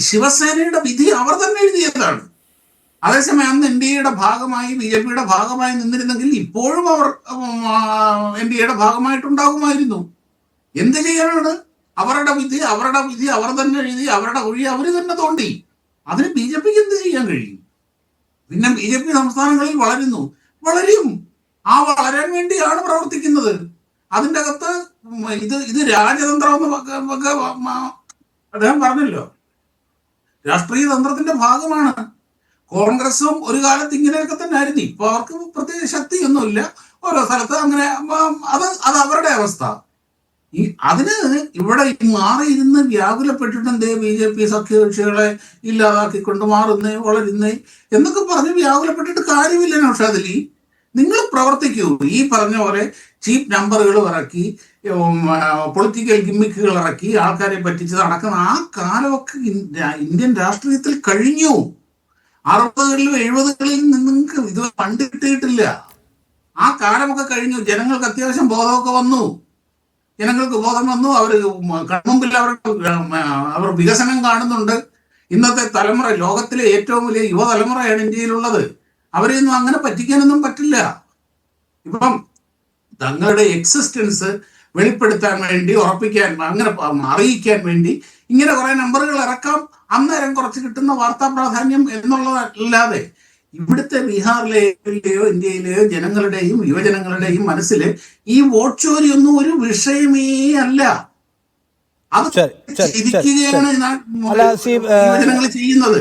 ശിവസേനയുടെ വിധി അവർ തന്നെ എഴുതിയതാണ്. അതേസമയം അന്ന് എൻ ഡി എയുടെ ഭാഗമായി ബി ജെ പിയുടെ ഭാഗമായി നിന്നിരുന്നെങ്കിൽ ഇപ്പോഴും അവർ എൻ ഡി എയുടെ ഭാഗമായിട്ടുണ്ടാകുമായിരുന്നു. എന്ത് ചെയ്യാനാണ്? അവരുടെ വിധി അവർ തന്നെ എഴുതി, അവരുടെ കുഴി അവർ തന്നെ തോണ്ടി. അതിന് ബി ജെ പിക്ക് എന്ത് ചെയ്യാൻ കഴിയും? പിന്നെ ബി ജെ പി സംസ്ഥാനങ്ങളിൽ വളരും. ആ വളരാൻ വേണ്ടിയാണ് പ്രവർത്തിക്കുന്നത്. അതിൻ്റെ അകത്ത് ഇത് രാജതന്ത്രം എന്ന് അദ്ദേഹം പറഞ്ഞല്ലോ, രാഷ്ട്രീയ തന്ത്രത്തിന്റെ ഭാഗമാണ്. കോൺഗ്രസും ഒരു കാലത്ത് ഇങ്ങനെയൊക്കെ തന്നെ ആയിരുന്നു. ഇപ്പൊ അവർക്ക് പ്രത്യേക ശക്തിയൊന്നുമില്ല. ഓരോ സ്ഥലത്ത് അങ്ങനെ അത് അവരുടെ അവസ്ഥ. അതിന് ഇവിടെ മാറിയിരുന്ന് വ്യാകുലപ്പെട്ടിട്ട് എന്തേ ബി ജെ പി സഖ്യകക്ഷികളെ ഇല്ലാതാക്കിക്കൊണ്ട് മാറുന്നേ വളരുന്നേ എന്നൊക്കെ പറഞ്ഞ് വ്യാകുലപ്പെട്ടിട്ട് കാര്യമില്ല നൗഷാദലി. നിങ്ങൾ പ്രവർത്തിക്കൂ. ഈ പറഞ്ഞ പോലെ ചീപ്പ് നമ്പറുകൾ ഇറക്കി, പൊളിറ്റിക്കൽ ഗിമ്മിക്കുകൾ ഇറക്കി ആൾക്കാരെ പറ്റിച്ച് നടക്കുന്ന ആ കാലമൊക്കെ ഇന്ത്യൻ രാഷ്ട്രീയത്തിൽ കഴിഞ്ഞു. 60കളിലും 70കളിലും നിങ്ങൾക്ക് ഇത് പണ്ട് കിട്ടിയിട്ടില്ല. ആ കാലമൊക്കെ കഴിഞ്ഞു. ജനങ്ങൾക്ക് അത്യാവശ്യം ബോധമൊക്കെ വന്നു. ജനങ്ങൾക്ക് ബോധം വന്നു. അവർ കൺമുമ്പിൽ അവർ വികസനം കാണുന്നുണ്ട്. ഇന്നത്തെ തലമുറ, ലോകത്തിലെ ഏറ്റവും വലിയ യുവതലമുറയാണ് ഇന്ത്യയിലുള്ളത്. അവരെയൊന്നും അങ്ങനെ പറ്റിക്കാനൊന്നും പറ്റില്ല. ഇപ്പം തങ്ങളുടെ എക്സിസ്റ്റൻസ് വെളിപ്പെടുത്താൻ വേണ്ടി, ഉറപ്പിക്കാൻ, അങ്ങനെ അറിയിക്കാൻ വേണ്ടി ഇങ്ങനെ കുറെ നമ്പറുകൾ ഇറക്കാം. അന്നേരം കുറച്ച് കിട്ടുന്ന വാർത്താ പ്രാധാന്യം എന്നുള്ളതല്ലാതെ ഇവിടുത്തെ ബീഹാറിലെയോ ഇന്ത്യയിലെയോ ജനങ്ങളുടെയും യുവജനങ്ങളുടെയും മനസ്സിൽ ഈ വോട്ട് ചോരിയൊന്നും ഒരു വിഷയമേ അല്ല. അത് ഇരിക്കുകയാണ് യുവജനങ്ങൾ ചെയ്യുന്നത്.